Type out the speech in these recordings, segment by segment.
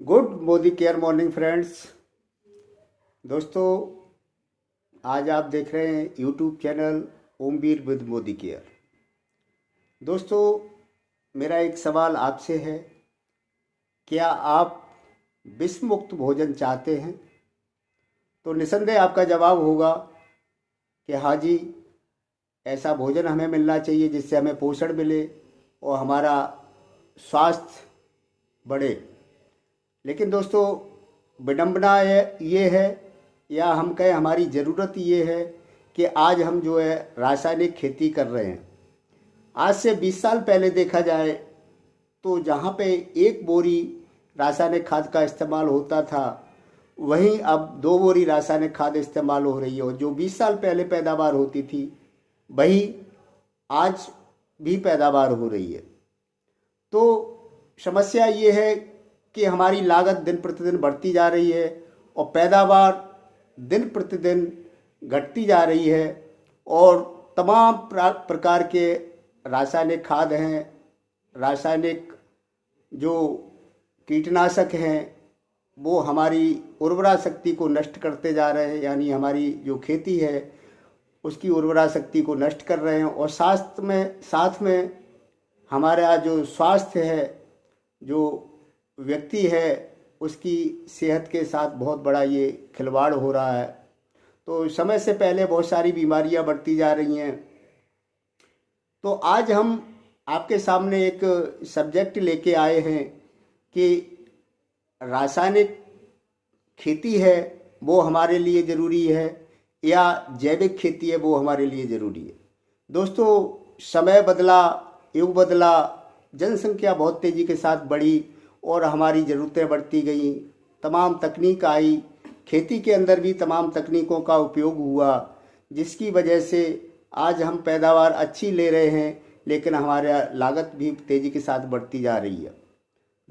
Good Modi care morning friends. दोस्तों, आज आप देख रहे हैं YouTube channel Omveer with Modi care. दोस्तों, मेरा एक सवाल आपसे है, क्या आप विष मुक्त भोजन चाहते हैं? तो निसंदेह आपका जवाब होगा कि हाँ जी, ऐसा भोजन हमें मिलना चाहिए जिससे हमें पोषण मिले और हमारा स्वास्थ्य बढ़े। लेकिन दोस्तों, विडंबना ये है या हम कहें हमारी ज़रूरत ये है कि आज हम जो है रासायनिक खेती कर रहे हैं। आज से 20 साल पहले देखा जाए तो जहाँ पे एक बोरी रासायनिक खाद का इस्तेमाल होता था, वहीं अब 2 बोरी रासायनिक खाद इस्तेमाल हो रही है। और जो 20 साल पहले पैदावार होती थी वही आज भी पैदावार हो रही है। तो समस्या ये है कि हमारी लागत दिन प्रतिदिन बढ़ती जा रही है और पैदावार दिन प्रतिदिन घटती जा रही है। और तमाम प्रकार के रासायनिक खाद हैं, रासायनिक जो कीटनाशक हैं, वो हमारी उर्वरा शक्ति को नष्ट करते जा रहे हैं, यानी हमारी जो खेती है उसकी उर्वरा शक्ति को नष्ट कर रहे हैं। और साथ में हमारा जो स्वास्थ्य है, जो व्यक्ति है, उसकी सेहत के साथ बहुत बड़ा ये खिलवाड़ हो रहा है। तो समय से पहले बहुत सारी बीमारियां बढ़ती जा रही हैं। तो आज हम आपके सामने एक सब्जेक्ट लेके आए हैं कि रासायनिक खेती है वो हमारे लिए ज़रूरी है या जैविक खेती है वो हमारे लिए ज़रूरी है। दोस्तों, समय बदला, युग बदला, जनसंख्या बहुत तेज़ी के साथ बढ़ी और हमारी ज़रूरतें बढ़ती गई, तमाम तकनीक आई, खेती के अंदर भी तमाम तकनीकों का उपयोग हुआ, जिसकी वजह से आज हम पैदावार अच्छी ले रहे हैं, लेकिन हमारा लागत भी तेज़ी के साथ बढ़ती जा रही है।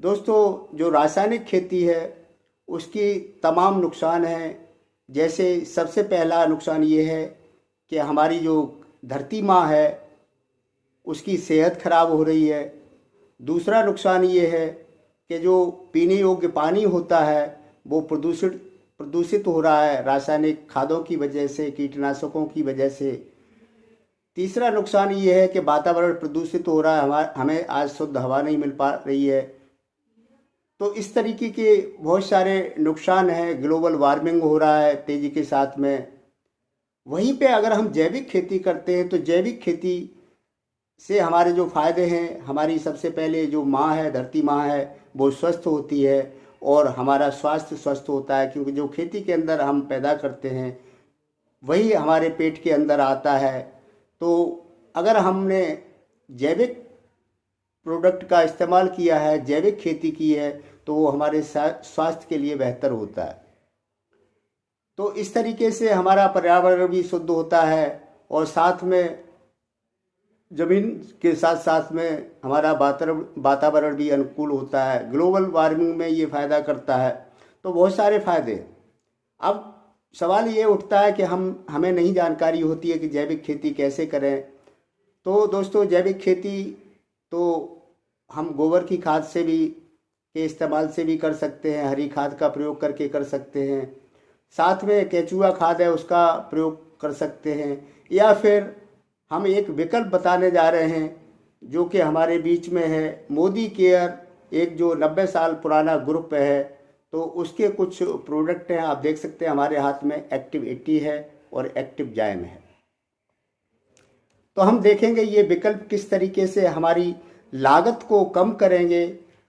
दोस्तों, जो रासायनिक खेती है उसकी तमाम नुकसान हैं। जैसे सबसे पहला नुकसान ये है कि हमारी जो धरती माँ है उसकी सेहत खराब हो रही है। दूसरा नुकसान ये है कि जो पीने योग्य पानी होता है वो प्रदूषित हो रहा है रासायनिक खादों की वजह से, कीटनाशकों की वजह से। तीसरा नुकसान ये है कि वातावरण प्रदूषित हो रहा है, हमें आज शुद्ध हवा नहीं मिल पा रही है। तो इस तरीके के बहुत सारे नुकसान हैं। ग्लोबल वार्मिंग हो रहा है तेज़ी के साथ में। वहीं पे अगर हम जैविक खेती करते हैं तो जैविक खेती से हमारे जो फ़ायदे हैं, हमारी सबसे पहले जो माँ है, धरती माँ है, वो स्वस्थ होती है और हमारा स्वास्थ्य स्वस्थ होता है, क्योंकि जो खेती के अंदर हम पैदा करते हैं वही हमारे पेट के अंदर आता है। तो अगर हमने जैविक प्रोडक्ट का इस्तेमाल किया है, जैविक खेती की है, तो वो हमारे स्वास्थ्य के लिए बेहतर होता है। तो इस तरीके से हमारा पर्यावरण भी शुद्ध होता है और साथ में ज़मीन के साथ साथ में हमारा वातावरण भी अनुकूल होता है। ग्लोबल वार्मिंग में ये फ़ायदा करता है। तो बहुत सारे फ़ायदे। अब सवाल ये उठता है कि हमें नहीं जानकारी होती है कि जैविक खेती कैसे करें। तो दोस्तों, जैविक खेती तो हम गोबर की खाद से भी के इस्तेमाल से भी कर सकते हैं, हरी खाद का प्रयोग करके कर सकते हैं, साथ में केचुआ खाद है उसका प्रयोग कर सकते हैं, या फिर हम एक विकल्प बताने जा रहे हैं जो कि हमारे बीच में है, मोदी केयर, एक जो 90 साल पुराना ग्रुप है। तो उसके कुछ प्रोडक्ट हैं, आप देख सकते हैं हमारे हाथ में एक्टिव 80 है और एक्टिव जाइम है। तो हम देखेंगे ये विकल्प किस तरीके से हमारी लागत को कम करेंगे।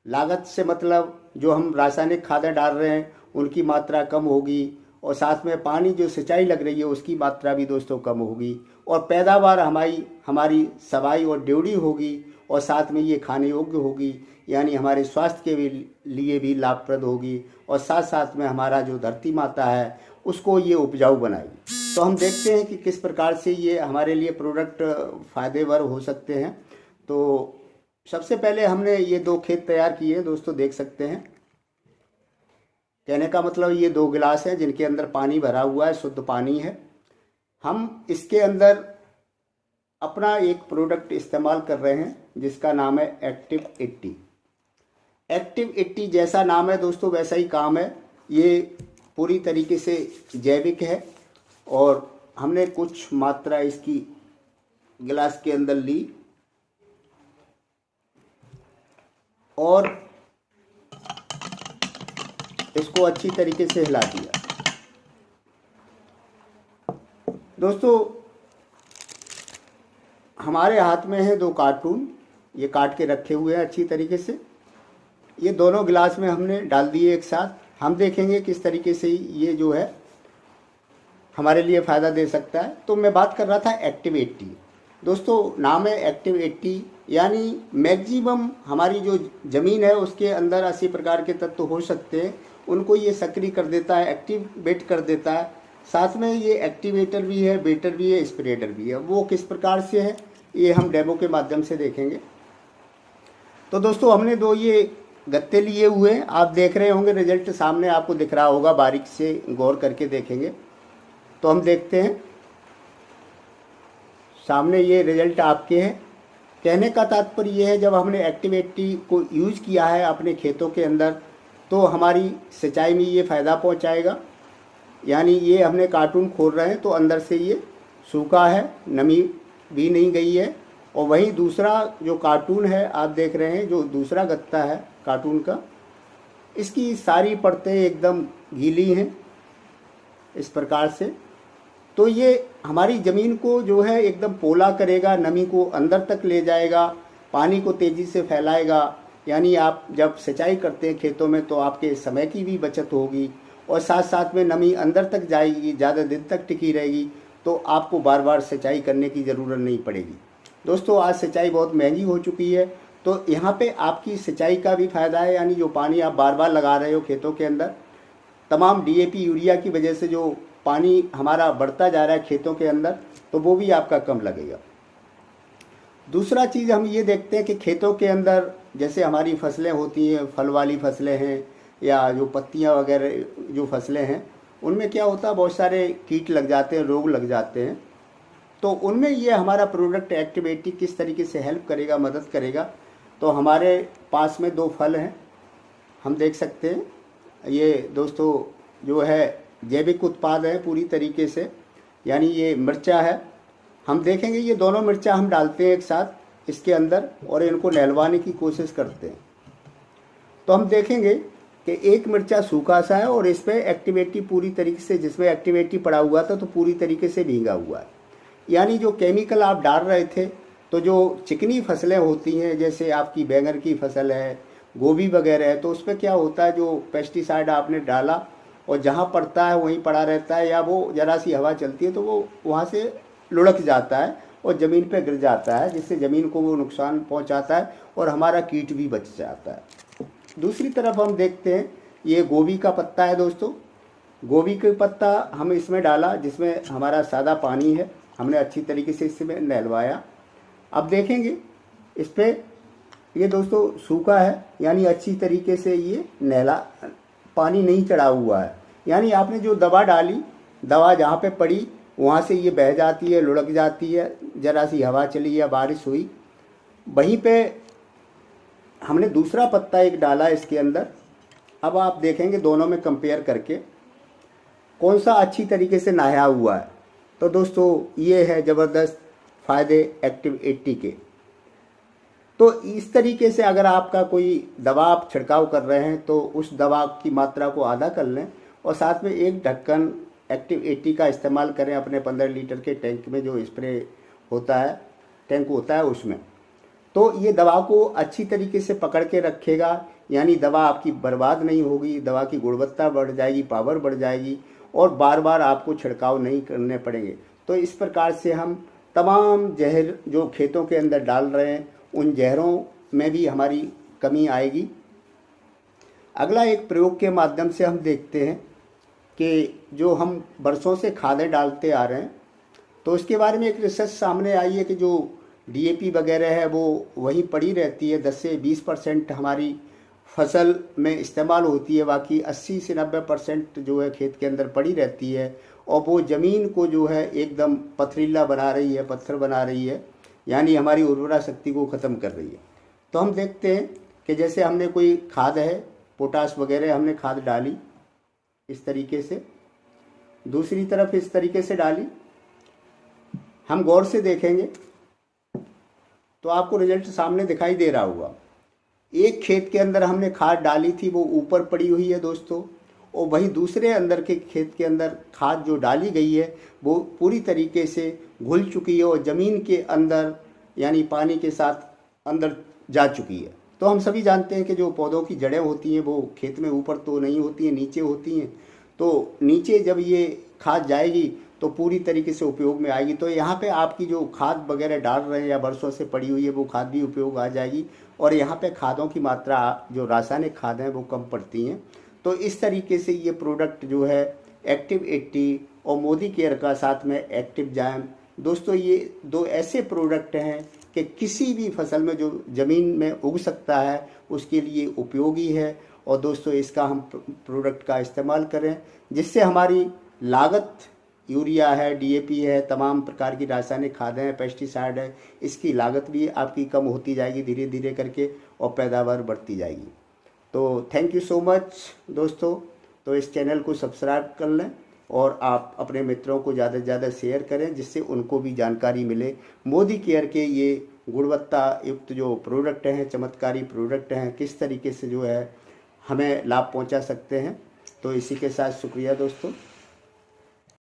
लागत से मतलब जो हम रासायनिक खादें डाल रहे हैं उनकी मात्रा कम होगी और साथ में पानी जो सिंचाई लग रही है उसकी मात्रा भी दोस्तों कम होगी और पैदावार हमारी सवाई और ड्यूडी होगी और साथ में ये खाने योग्य होगी, यानी हमारे स्वास्थ्य के लिए भी लाभप्रद होगी और साथ साथ में हमारा जो धरती माता है उसको ये उपजाऊ बनाएगी। तो हम देखते हैं कि किस प्रकार से ये हमारे लिए प्रोडक्ट फ़ायदेमंद हो सकते हैं। तो सबसे पहले हमने ये 2 खेत तैयार किए, दोस्तों देख सकते हैं। कहने का मतलब ये 2 गिलास हैं जिनके अंदर पानी भरा हुआ है, शुद्ध पानी है। हम इसके अंदर अपना एक प्रोडक्ट इस्तेमाल कर रहे हैं जिसका नाम है एक्टिव 80। एक्टिव 80 जैसा नाम है दोस्तों वैसा ही काम है। ये पूरी तरीके से जैविक है और हमने कुछ मात्रा इसकी गिलास के अंदर ली और इसको अच्छी तरीके से हिला दिया। दोस्तों हमारे हाथ में है 2 कार्टून, ये काट के रखे हुए हैं अच्छी तरीके से। ये दोनों गिलास में हमने डाल दिए एक साथ। हम देखेंगे किस तरीके से ये जो है हमारे लिए फ़ायदा दे सकता है। तो मैं बात कर रहा था एक्टिव 80। दोस्तों नाम है एक्टिव 80, यानी मैक्सिमम हमारी जो ज़मीन है उसके अंदर 80 प्रकार के तत्व हो सकते हैं, उनको ये सक्रिय कर देता है, एक्टिवेट कर देता है। साथ में ये एक्टिवेटर भी है, बेटर भी है, स्प्रेडर भी है। वो किस प्रकार से है ये हम डेमो के माध्यम से देखेंगे। तो दोस्तों हमने 2 ये गत्ते लिए हुए हैं, आप देख रहे होंगे रिजल्ट सामने आपको दिख रहा होगा, बारीक से गौर करके देखेंगे तो हम देखते हैं सामने ये रिजल्ट आपके हैं। कहने का तात्पर्य ये है जब हमने एक्टिव 80 को यूज़ किया है अपने खेतों के अंदर तो हमारी सिंचाई में ये फ़ायदा पहुंचाएगा। यानी ये हमने कार्टून खोल रहे हैं तो अंदर से ये सूखा है, नमी भी नहीं गई है। और वहीं दूसरा जो कार्टून है आप देख रहे हैं, जो दूसरा गत्ता है कार्टून का, इसकी सारी परतें एकदम गीली हैं इस प्रकार से। तो ये हमारी ज़मीन को जो है एकदम पोला करेगा, नमी को अंदर तक ले जाएगा, पानी को तेज़ी से फैलाएगा। यानी आप जब सिंचाई करते हैं खेतों में तो आपके समय की भी बचत होगी और साथ साथ में नमी अंदर तक जाएगी, ज़्यादा दिन तक टिकी रहेगी, तो आपको बार बार सिंचाई करने की ज़रूरत नहीं पड़ेगी। दोस्तों आज सिंचाई बहुत महंगी हो चुकी है तो यहाँ पे आपकी सिंचाई का भी फ़ायदा है। यानी जो पानी आप बार बार लगा रहे हो खेतों के अंदर, तमाम डीएपी यूरिया की वजह से जो पानी हमारा बढ़ता जा रहा है खेतों के अंदर, तो वो भी आपका कम लगेगा। दूसरा चीज़ हम ये देखते हैं कि खेतों के अंदर जैसे हमारी फसलें होती हैं, फल वाली फसलें हैं या जो पत्तियां वगैरह जो फसलें हैं, उनमें क्या होता है बहुत सारे कीट लग जाते हैं, रोग लग जाते हैं। तो उनमें ये हमारा प्रोडक्ट एक्टिव 80 किस तरीके से हेल्प करेगा, मदद करेगा। तो हमारे पास में 2 फल हैं, हम देख सकते हैं। ये दोस्तों जो है जैविक उत्पाद है पूरी तरीके से, यानी ये मिर्चा है। हम देखेंगे ये दोनों मिर्चा हम डालते हैं एक साथ इसके अंदर और इनको नहलवाने की कोशिश करते हैं तो हम देखेंगे कि एक मिर्चा सूखा सा है और इस पर एक्टिव 80 पूरी तरीके से, जिसमें एक्टिव 80 पड़ा हुआ था तो पूरी तरीके से भीगा हुआ है। यानी जो केमिकल आप डाल रहे थे तो जो चिकनी फसलें होती हैं जैसे आपकी बैंगन की फसल है, गोभी वगैरह है, तो उस पर क्या होता है जो पेस्टिसाइड आपने डाला और जहाँ पड़ता है वहीं पड़ा रहता है, या वो ज़रा सी हवा चलती है तो वो वहाँ से लुढ़क जाता है और ज़मीन पे गिर जाता है, जिससे ज़मीन को वो नुकसान पहुँचाता है और हमारा कीट भी बच जाता है। दूसरी तरफ हम देखते हैं ये गोभी का पत्ता है दोस्तों। गोभी का पत्ता हम इसमें डाला जिसमें हमारा सादा पानी है, हमने अच्छी तरीके से इसमें नहलवाया। अब देखेंगे इस पर ये दोस्तों सूखा है, यानी अच्छी तरीके से ये नहला, पानी नहीं चढ़ा हुआ है। यानी आपने जो दवा डाली, दवा जहाँ पे पड़ी वहाँ से ये बह जाती है, लुढ़क जाती है, ज़रा सी हवा चली या बारिश हुई। वहीं पे हमने दूसरा पत्ता एक डाला इसके अंदर। अब आप देखेंगे दोनों में कंपेयर करके कौन सा अच्छी तरीके से नहाया हुआ है। तो दोस्तों ये है ज़बरदस्त फ़ायदे एक्टिव 80 के। तो इस तरीके से अगर आपका कोई दवा आप छिड़काव कर रहे हैं तो उस दवा की मात्रा को आधा कर लें और साथ में एक ढक्कन एक्टिव 80 का इस्तेमाल करें अपने 15 लीटर के टैंक में, जो स्प्रे होता है, टैंक होता है उसमें। तो ये दवा को अच्छी तरीके से पकड़ के रखेगा, यानी दवा आपकी बर्बाद नहीं होगी, दवा की गुणवत्ता बढ़ जाएगी, पावर बढ़ जाएगी और बार बार आपको छिड़काव नहीं करने पड़ेंगे। तो इस प्रकार से हम तमाम जहर जो खेतों के अंदर डाल रहे हैं उन जहरों में भी हमारी कमी आएगी। अगला एक प्रयोग के माध्यम से हम देखते हैं कि जो हम बरसों से खादें डालते आ रहे हैं तो उसके बारे में एक रिसर्च सामने आई है कि जो डीएपी वगैरह है वो वहीं पड़ी रहती है, 10 से 20% हमारी फसल में इस्तेमाल होती है, बाकी 80 से 90% जो है खेत के अंदर पड़ी रहती है और वो ज़मीन को जो है एकदम पथरीला बना रही है, पत्थर बना रही है, यानी हमारी उर्वरा शक्ति को ख़त्म कर रही है। तो हम देखते हैं कि जैसे हमने कोई खाद है, पोटाश वगैरह हमने खाद डाली इस तरीके से, दूसरी तरफ इस तरीके से डाली, हम गौर से देखेंगे तो आपको रिजल्ट सामने दिखाई दे रहा होगा। एक खेत के अंदर हमने खाद डाली थी वो ऊपर पड़ी हुई है दोस्तों, और वही दूसरे अंदर के खेत के अंदर खाद जो डाली गई है वो पूरी तरीके से घुल चुकी है और ज़मीन के अंदर यानी पानी के साथ अंदर जा चुकी है। तो हम सभी जानते हैं कि जो पौधों की जड़ें होती हैं वो खेत में ऊपर तो नहीं होती हैं, नीचे होती हैं। तो नीचे जब ये खाद जाएगी तो पूरी तरीके से उपयोग में आएगी। तो यहाँ पे आपकी जो खाद वगैरह डाल रहे हैं या बरसों से पड़ी हुई है वो खाद भी उपयोग आ जाएगी, और यहाँ पे खादों की मात्रा जो रासायनिक खाद हैं वो कम पड़ती हैं। तो इस तरीके से ये प्रोडक्ट जो है एक्टिव 80 और मोदी केयर का साथ में एक्टिव जाइम, दोस्तों ये दो ऐसे प्रोडक्ट हैं कि किसी भी फसल में जो ज़मीन में उग सकता है उसके लिए उपयोगी है। और दोस्तों इसका हम प्रोडक्ट का इस्तेमाल करें जिससे हमारी लागत, यूरिया है, डीएपी है, तमाम प्रकार की रासायनिक खादें हैं, पेस्टिसाइड है, इसकी लागत भी आपकी कम होती जाएगी धीरे धीरे करके और पैदावार बढ़ती जाएगी। तो थैंक यू सो मच दोस्तों। तो इस चैनल को सब्सक्राइब कर लें और आप अपने मित्रों को ज़्यादा से ज़्यादा शेयर करें जिससे उनको भी जानकारी मिले। मोदी केयर के ये गुणवत्ता युक्त जो प्रोडक्ट हैं, चमत्कारी प्रोडक्ट हैं, किस तरीके से जो है हमें लाभ पहुंचा सकते हैं। तो इसी के साथ शुक्रिया दोस्तों।